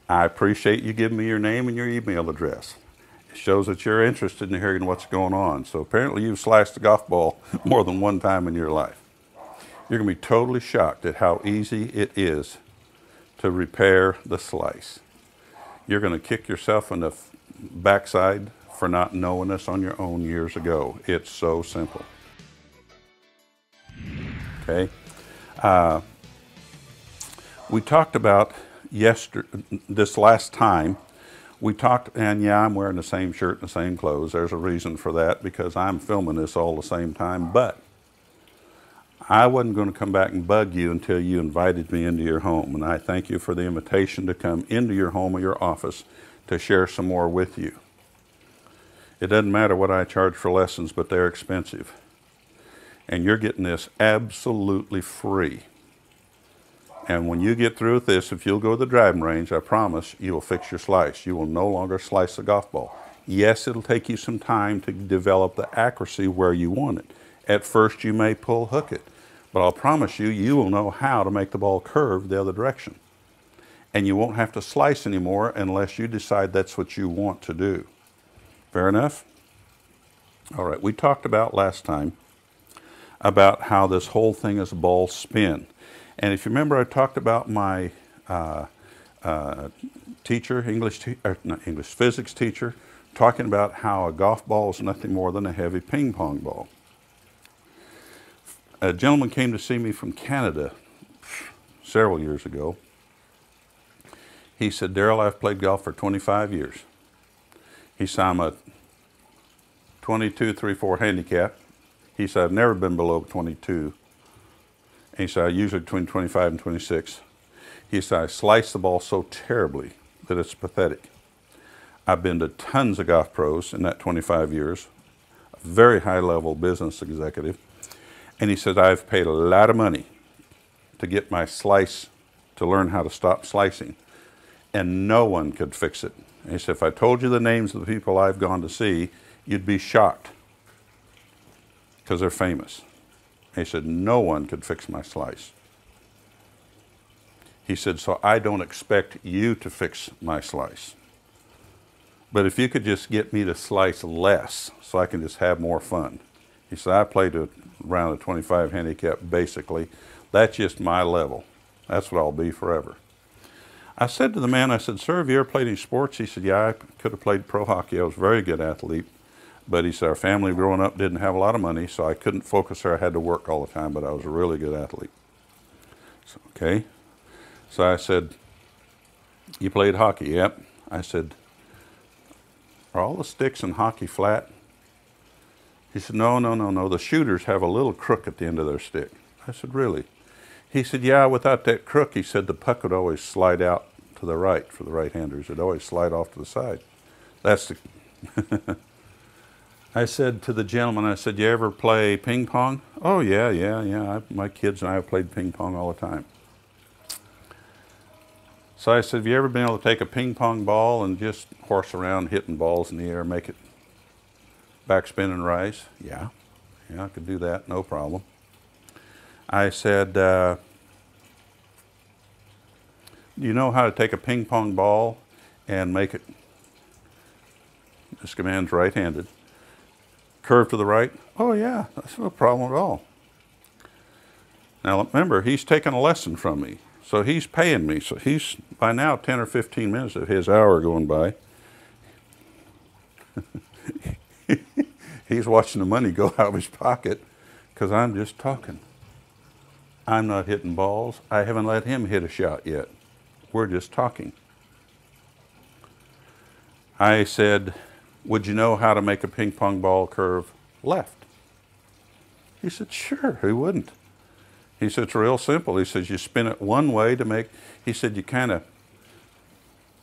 I appreciate you giving me your name and your email address. It shows that you're interested in hearing what's going on. So apparently you've sliced a golf ball more than one time in your life. You're going to be totally shocked at how easy it is to repair the slice. You're going to kick yourself in the backside for not knowing this on your own years ago. It's so simple. Okay. We talked about this last time. We talked, and yeah, I'm wearing the same shirt and the same clothes. There's a reason for that, because I'm filming this all the same time, but I wasn't going to come back and bug you until you invited me into your home. And I thank you for the invitation to come into your home or your office to share some more with you. It doesn't matter what I charge for lessons, but they're expensive. And you're getting this absolutely free. And when you get through with this, if you'll go to the driving range, I promise you will fix your slice. You will no longer slice a golf ball. Yes, it'll take you some time to develop the accuracy where you want it. At first, you may pull hook it, but I'll promise you, you will know how to make the ball curve the other direction. And you won't have to slice anymore unless you decide that's what you want to do. Fair enough? All right, we talked about last time about how this whole thing is a ball spin. And if you remember, I talked about my teacher, physics teacher, talking about how a golf ball is nothing more than a heavy ping pong ball. A gentleman came to see me from Canada several years ago. He said, "Darrell, I've played golf for 25 years. He said, I'm a 22, 3-4 handicap. He said, I've never been below 22. And he said, I usually between 25 and 26. He said, I slice the ball so terribly that it's pathetic. I've been to tons of golf pros in that 25 years, a very high-level business executive. And he said, I've paid a lot of money to get my slice, to learn how to stop slicing. And no one could fix it. And he said, if I told you the names of the people I've gone to see, you'd be shocked, because they're famous. And he said, no one could fix my slice. He said, so I don't expect you to fix my slice. But if you could just get me to slice less so I can just have more fun. He said, I played around a 25 handicap basically. That's just my level. That's what I'll be forever. I said to the man, I said, sir, have you ever played any sports? He said, yeah, I could have played pro hockey. I was a very good athlete. But he said, our family growing up didn't have a lot of money, so I couldn't focus there. I had to work all the time, but I was a really good athlete. So, okay. So I said, you played hockey? Yep. I said, are all the sticks in hockey flat? He said, no. The shooters have a little crook at the end of their stick. I said, really? He said, yeah, without that crook, he said, the puck would always slide out to the right for the right-handers. It'd always slide off to the side. That's the... I said to the gentleman, I said, you ever play ping pong? Oh, yeah. My kids and I have played ping pong all the time. So I said, have you ever been able to take a ping pong ball and just horse around hitting balls in the air, make it backspin and rise? Yeah, I could do that, no problem. I said, do you know how to take a ping pong ball and make it, this man's right-handed, curve to the right? Oh yeah, that's no problem at all. Now remember, he's taking a lesson from me. So he's paying me. So he's, by now, 10 or 15 minutes of his hour going by. He's watching the money go out of his pocket because I'm just talking. I'm not hitting balls. I haven't let him hit a shot yet. We're just talking. I said, would you know how to make a ping pong ball curve left? He said, sure, who wouldn't? He said, it's real simple. He says, you spin it one way to make, he said, you kind of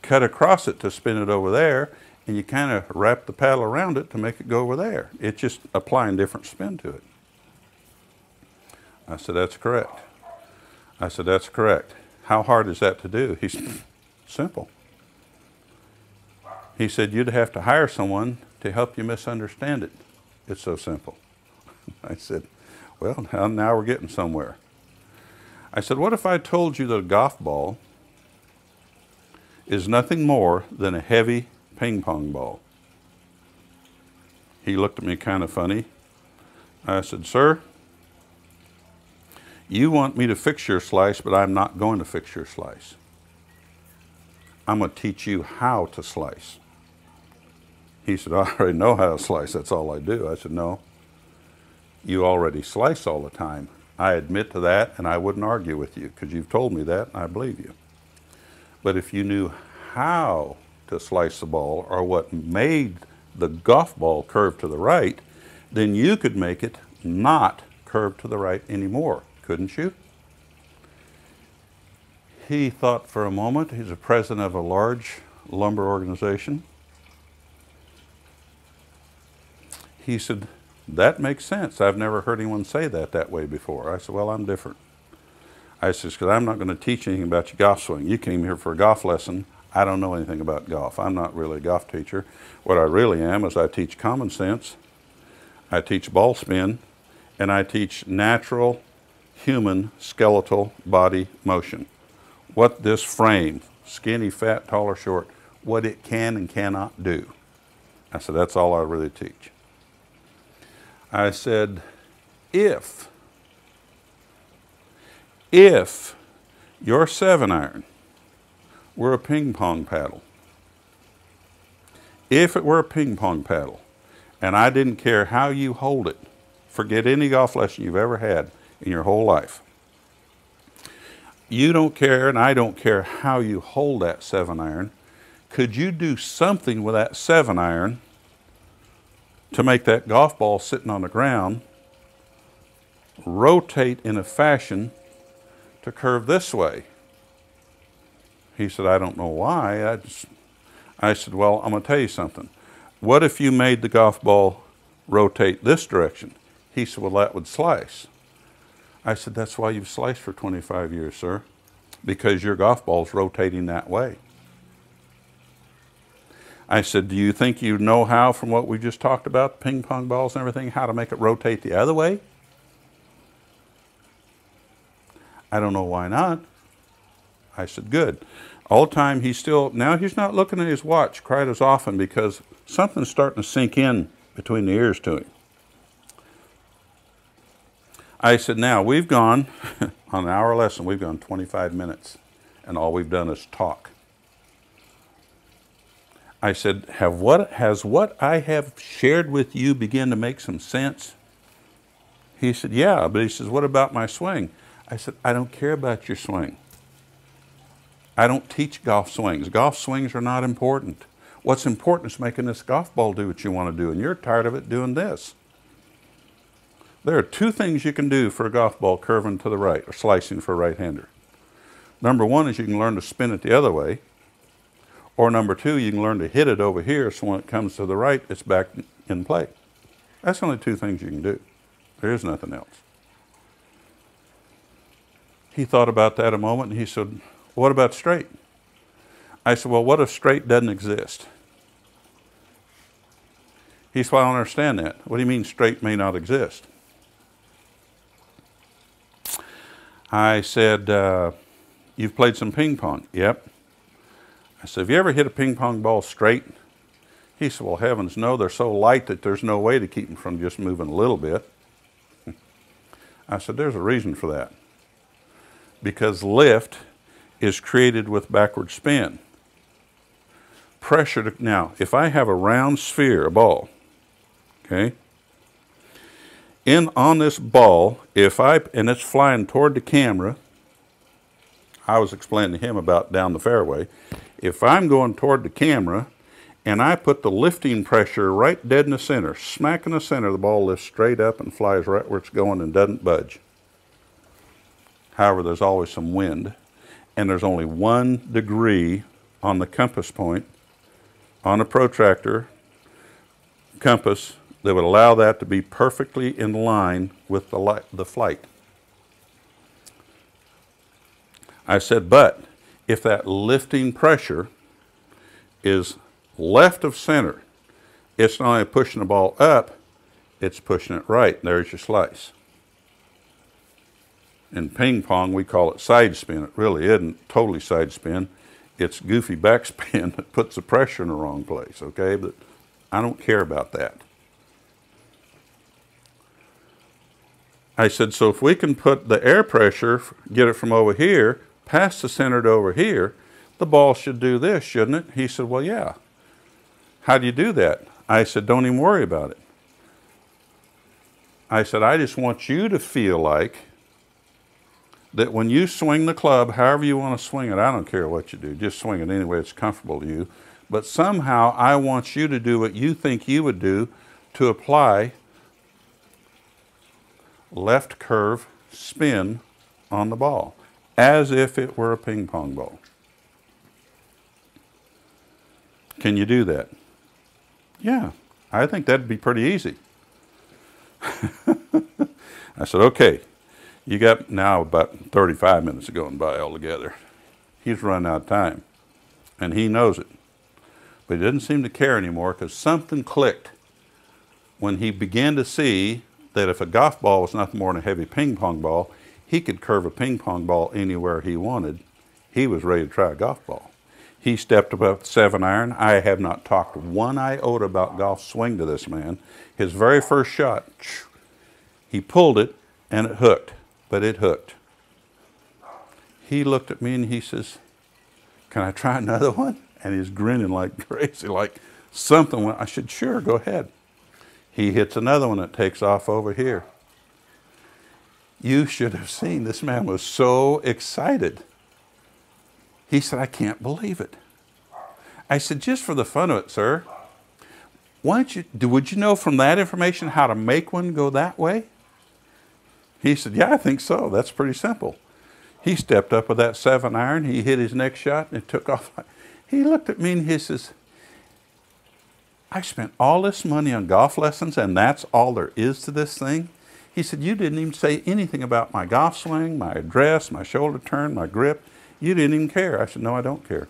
cut across it to spin it over there, and you kind of wrap the paddle around it to make it go over there. It's just applying different spin to it. I said, that's correct. I said, that's correct. How hard is that to do? He said, simple. He said, you'd have to hire someone to help you misunderstand it. It's so simple. I said, well, now we're getting somewhere. I said, what if I told you that a golf ball is nothing more than a heavy ping pong ball. He looked at me kind of funny. I said, sir, you want me to fix your slice, but I'm not going to fix your slice. I'm going to teach you how to slice. He said, I already know how to slice. That's all I do. I said, no, you already slice all the time. I admit to that, and I wouldn't argue with you because you've told me that, and I believe you. But if you knew how to slice the ball or what made the golf ball curve to the right, then you could make it not curve to the right anymore, couldn't you? He thought for a moment. He's a president of a large lumber organization. He said, that makes sense. I've never heard anyone say that way before. I said, well, I'm different. I said, because I'm not going to teach anything about your golf swing. You came here for a golf lesson. I don't know anything about golf. I'm not really a golf teacher. What I really am is I teach common sense, I teach ball spin, and I teach natural human skeletal body motion. What this frame, skinny, fat, tall, or short, what it can and cannot do. I said, that's all I really teach. I said, if your 7-iron were a ping pong paddle, if it were a ping pong paddle, and I didn't care how you hold it, forget any golf lesson you've ever had in your whole life. You don't care, and I don't care how you hold that 7-iron. Could you do something with that 7-iron to make that golf ball sitting on the ground rotate in a fashion to curve this way? He said, I don't know why. I said, well, I'm going to tell you something. What if you made the golf ball rotate this direction? He said, well, that would slice. I said, that's why you've sliced for 25 years, sir, because your golf ball's rotating that way. I said, do you think you know how, from what we just talked about, ping pong balls and everything, how to make it rotate the other way? I don't know why not. I said, good. All the time now he's not looking at his watch quite as often because something's starting to sink in between the ears to him. I said, now we've gone, on an hour lesson, we've gone 25 minutes, and all we've done is talk. I said, has what I have shared with you begun to make some sense? He said, yeah, but he says, what about my swing? I said, I don't care about your swing. I don't teach golf swings. Golf swings are not important. What's important is making this golf ball do what you want to do, and you're tired of it doing this. There are two things you can do for a golf ball curving to the right or slicing for a right-hander. Number one is you can learn to spin it the other way. Or number two, you can learn to hit it over here so when it comes to the right, it's back in play. That's the only two things you can do. There is nothing else. He thought about that a moment and he said, what about straight? I said, well, what if straight doesn't exist? He said, well, I don't understand that. What do you mean straight may not exist? I said, you've played some ping pong. Yep. I said, have you ever hit a ping pong ball straight? He said, well, heavens no, they're so light that there's no way to keep them from just moving a little bit. I said, there's a reason for that. Because lift is created with backward spin. Pressure now, if I have a round sphere, a ball, okay, on this ball, and it's flying toward the camera, I was explaining to him about down the fairway, if I'm going toward the camera and I put the lifting pressure right dead in the center, smack in the center, the ball lifts straight up and flies right where it's going and doesn't budge. However, there's always some wind, and there's only 1 degree on the compass point on a protractor compass that would allow that to be perfectly in line with the flight. I said, but if that lifting pressure is left of center, it's not only pushing the ball up, it's pushing it right. There's your slice. In ping pong, we call it side spin. It really isn't totally side spin. it's goofy backspin that puts the pressure in the wrong place, okay? But I don't care about that. I said, so if we can put the air pressure, get it from over here, past the center to over here, the ball should do this, shouldn't it? He said, well, yeah. How do you do that? I said, don't even worry about it. I said, I just want you to feel like that when you swing the club, however you want to swing it, I don't care what you do, just swing it any way it's comfortable to you. But somehow I want you to do what you think you would do to apply left curve spin on the ball, as if it were a ping pong ball. Can you do that? Yeah, I think that'd be pretty easy. I said, okay, you got now about 35 minutes going by altogether. He's run out of time, and he knows it. But he didn't seem to care anymore because something clicked when he began to see that if a golf ball was nothing more than a heavy ping pong ball, he could curve a ping pong ball anywhere he wanted. He was ready to try a golf ball. He stepped up with 7-iron. I have not talked one iota about golf swing to this man. His very first shot, he pulled it and it hooked, but it hooked. He looked at me and he says, can I try another one? And he's grinning like crazy, like something went. I said, sure, go ahead. He hits another one that takes off over here. You should have seen, this man was so excited. He said, I can't believe it. I said, just for the fun of it, sir, would you know from that information how to make one go that way? He said, yeah, I think so. That's pretty simple. He stepped up with that 7-iron. He hit his next shot and it took off. He looked at me and he says, I spent all this money on golf lessons and that's all there is to this thing? He said, you didn't even say anything about my golf swing, my address, my shoulder turn, my grip. You didn't even care. I said, no, I don't care.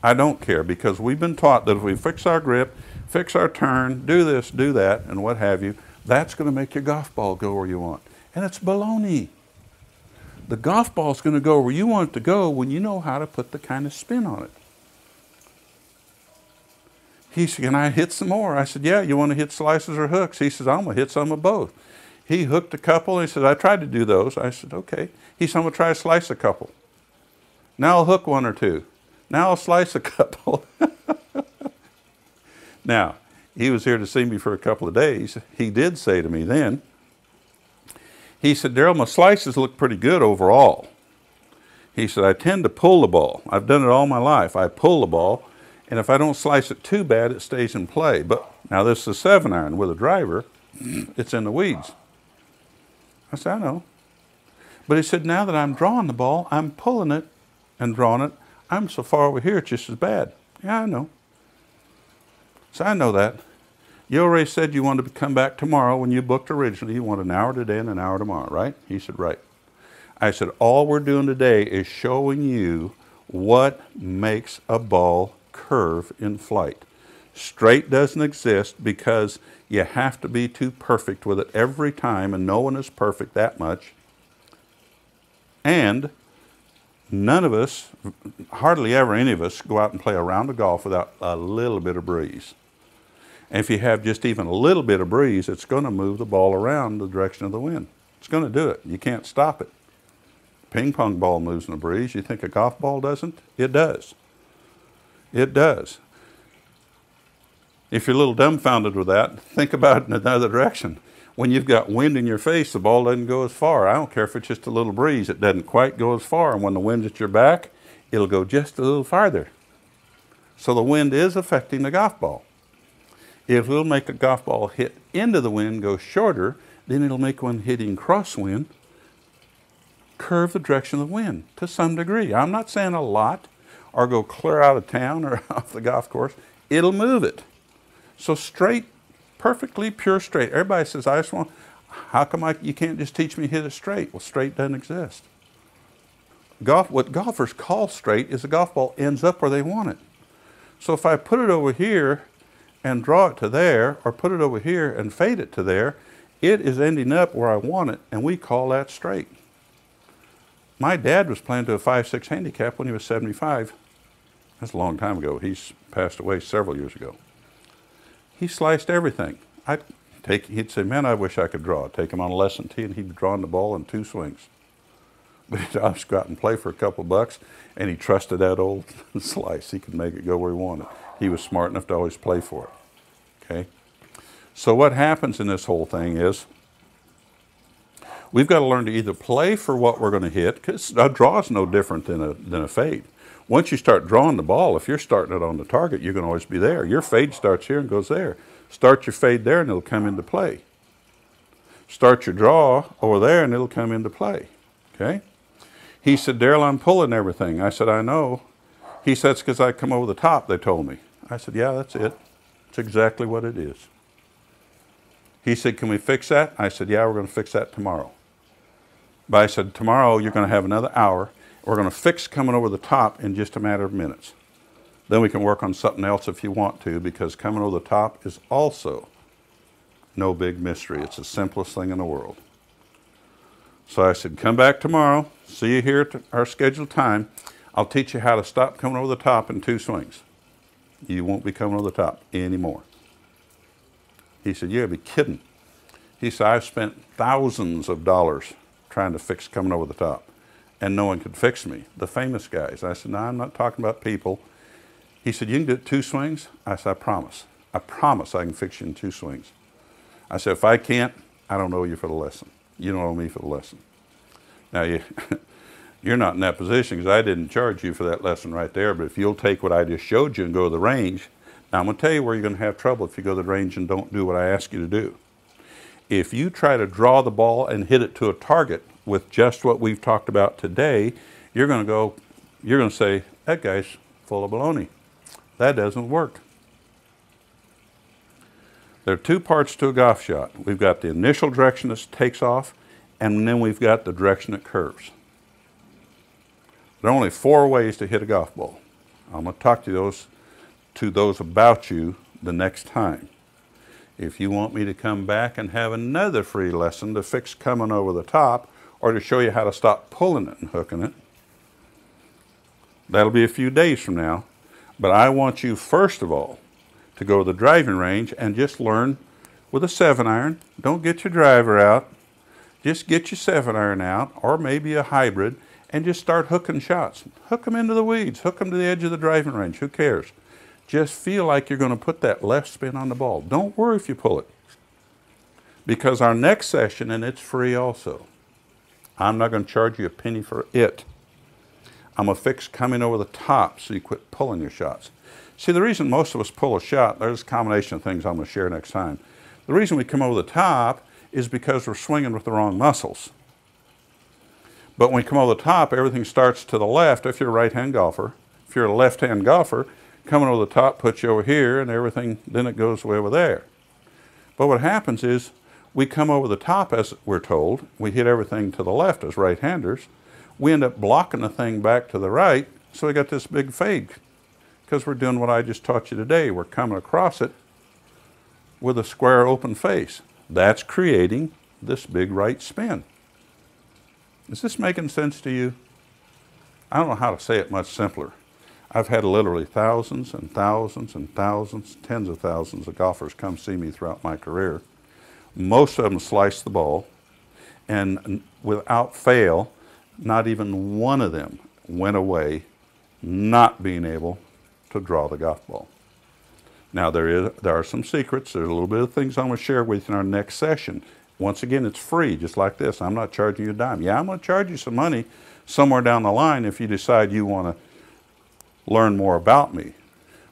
I don't care because we've been taught that if we fix our grip, fix our turn, do this, do that, and what have you, that's going to make your golf ball go where you want. And it's baloney. The golf ball is going to go where you want it to go when you know how to put the kind of spin on it. He said, can I hit some more? I said, yeah, you want to hit slices or hooks? He says, I'm going to hit some of both. He hooked a couple. He said, I tried to do those. I said, okay. He said, I'm going to try to slice a couple. Now I'll hook one or two. Now I'll slice a couple. Now, he was here to see me for a couple of days. He did say to me then, he said, Daryl, my slices look pretty good overall. He said, I tend to pull the ball. I've done it all my life. I pull the ball, and if I don't slice it too bad, it stays in play. But now this is a 7-iron with a driver. It's in the weeds. I said, I know. But he said, now that I'm drawing the ball, I'm pulling it and drawing it. I'm so far over here, it's just as bad. Yeah, I know. So I know that. You already said you wanted to come back tomorrow when you booked originally. You want an hour today and an hour tomorrow, right? He said, right. I said, all we're doing today is showing you what makes a ball curve in flight. Straight doesn't exist because you have to be too perfect with it every time, and no one is perfect that much. And none of us, hardly ever any of us, go out and play a round of golf without a little bit of breeze. And if you have just even a little bit of breeze, it's going to move the ball around the direction of the wind. It's going to do it. You can't stop it. Ping pong ball moves in a breeze. You think a golf ball doesn't? It does. It does. If you're a little dumbfounded with that, think about it in another direction. When you've got wind in your face, the ball doesn't go as far. I don't care if it's just a little breeze. It doesn't quite go as far. And when the wind's at your back, it'll go just a little farther. So the wind is affecting the golf ball. If it'll make a golf ball hit into the wind go shorter, then it'll make one hitting crosswind curve the direction of the wind to some degree. I'm not saying a lot or go clear out of town or off the golf course. It'll move it. So straight, perfectly pure straight. Everybody says, I just want, how come you can't just teach me to hit it straight? Well, straight doesn't exist. What golfers call straight is the golf ball ends up where they want it. So if I put it over here and draw it to there, or put it over here and fade it to there, it is ending up where I want it, and we call that straight. My dad was playing to a 5-6 handicap when he was 75. That's a long time ago. He's passed away several years ago. He sliced everything. He'd say, man, I wish I could draw. I'd take him on a lesson tee, and he'd be drawing the ball in 2 swings. But he'd always go out and play for a couple of bucks, and he trusted that old slice. He could make it go where he wanted. He was smart enough to always play for it. Okay? So what happens in this whole thing is we've got to learn to either play for what we're going to hit, because a draw is no different than a fade. Once you start drawing the ball, if you're starting it on the target, you're going to always be there. Your fade starts here and goes there. Start your fade there and it'll come into play. Start your draw over there and it'll come into play. Okay? He said, Daryl, I'm pulling everything. I said, I know. He said, it's because I come over the top, they told me. I said, yeah, that's it. It's exactly what it is. He said, can we fix that? I said, yeah, we're going to fix that tomorrow. But I said, tomorrow you're going to have another hour. We're going to fix coming over the top in just a matter of minutes. Then we can work on something else if you want to, because coming over the top is also no big mystery. It's the simplest thing in the world. So I said, come back tomorrow. See you here at our scheduled time. I'll teach you how to stop coming over the top in 2 swings. You won't be coming over the top anymore. He said, you gotta be kidding. He said, I've spent thousands of dollars trying to fix coming over the top, and no one could fix me. The famous guys. I said, no, I'm not talking about people. He said, you can do it 2 swings? I said, I promise. I promise I can fix you in 2 swings. I said, if I can't, I don't know you for the lesson. You don't owe me for the lesson. Now, you're not in that position because I didn't charge you for that lesson right there, but if you'll take what I just showed you and go to the range, now I'm going to tell you where you're going to have trouble if you go to the range and don't do what I ask you to do. If you try to draw the ball and hit it to a target with just what we've talked about today, you're going to say, that guy's full of baloney. That doesn't work. There are 2 parts to a golf shot. We've got the initial direction that takes off, and then we've got the direction it curves. There are only 4 ways to hit a golf ball. I'm going to talk to those about you the next time. If you want me to come back and have another free lesson to fix coming over the top, or to show you how to stop pulling it and hooking it, that'll be a few days from now. But I want you, first of all, to go to the driving range and just learn with a 7-iron. Don't get your driver out. Just get your 7-iron out, or maybe a hybrid, and just start hooking shots. Hook them into the weeds. Hook them to the edge of the driving range. Who cares? Just feel like you're going to put that left spin on the ball. Don't worry if you pull it. Because our next session, and it's free also, I'm not going to charge you a penny for it. I'm going to fix coming over the top so you quit pulling your shots. See, the reason most of us pull a shot, there's a combination of things I'm going to share next time. The reason we come over the top is because we're swinging with the wrong muscles. But when we come over the top, everything starts to the left if you're a right-hand golfer. If you're a left-hand golfer, coming over the top puts you over here, and everything, then it goes way over there. But what happens is we come over the top, as we're told. We hit everything to the left as right-handers. We end up blocking the thing back to the right, so we got this big fade. Because we're doing what I just taught you today. We're coming across it with a square open face. That's creating this big right spin. Is this making sense to you? I don't know how to say it much simpler. I've had literally thousands and thousands and thousands, tens of thousands of golfers come see me throughout my career. Most of them slice the ball, and without fail, not even one of them went away not being able to draw the golf ball. Now, there are some secrets. There's a little bit of things I'm going to share with you in our next session. Once again, it's free, just like this. I'm not charging you a dime. Yeah, I'm going to charge you some money somewhere down the line if you decide you want to learn more about me.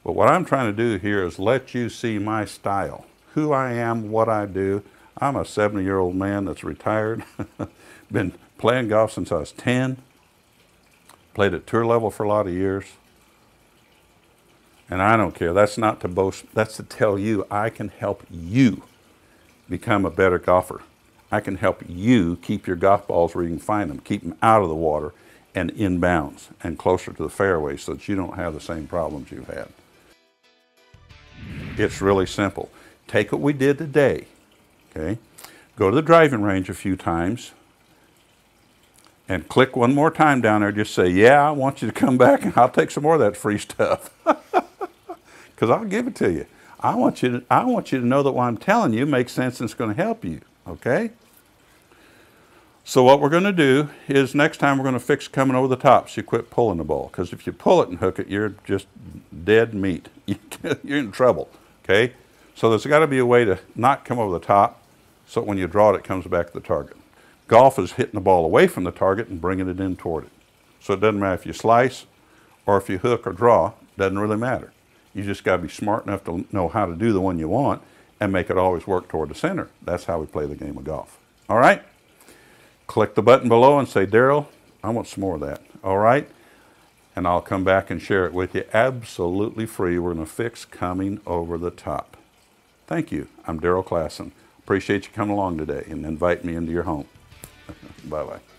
But what I'm trying to do here is let you see my style, who I am, what I do. I'm a 70-year-old man that's retired, been playing golf since I was 10, played at tour level for a lot of years. And I don't care. That's not to boast. That's to tell you I can help you become a better golfer. I can help you keep your golf balls where you can find them, keep them out of the water and in bounds and closer to the fairway so that you don't have the same problems you've had. It's really simple. Take what we did today, okay? Go to the driving range a few times. and click one more time down there. Just say, yeah, I want you to come back and I'll take some more of that free stuff. Because I'll give it to you. I want you to know that what I'm telling you makes sense and it's going to help you, okay? So what we're going to do is next time we're going to fix coming over the top so you quit pulling the ball. Because if you pull it and hook it, you're just dead meat. You're in trouble, okay? So there's got to be a way to not come over the top so when you draw it, it comes back to the target. Golf is hitting the ball away from the target and bringing it in toward it. So it doesn't matter if you slice or if you hook or draw, it doesn't really matter. You just got to be smart enough to know how to do the one you want and make it always work toward the center. That's how we play the game of golf. All right? Click the button below and say, Daryl, I want some more of that. All right? And I'll come back and share it with you absolutely free. We're going to fix coming over the top. Thank you. I'm Daryl Klassen. Appreciate you coming along today and invite me into your home. Bye-bye.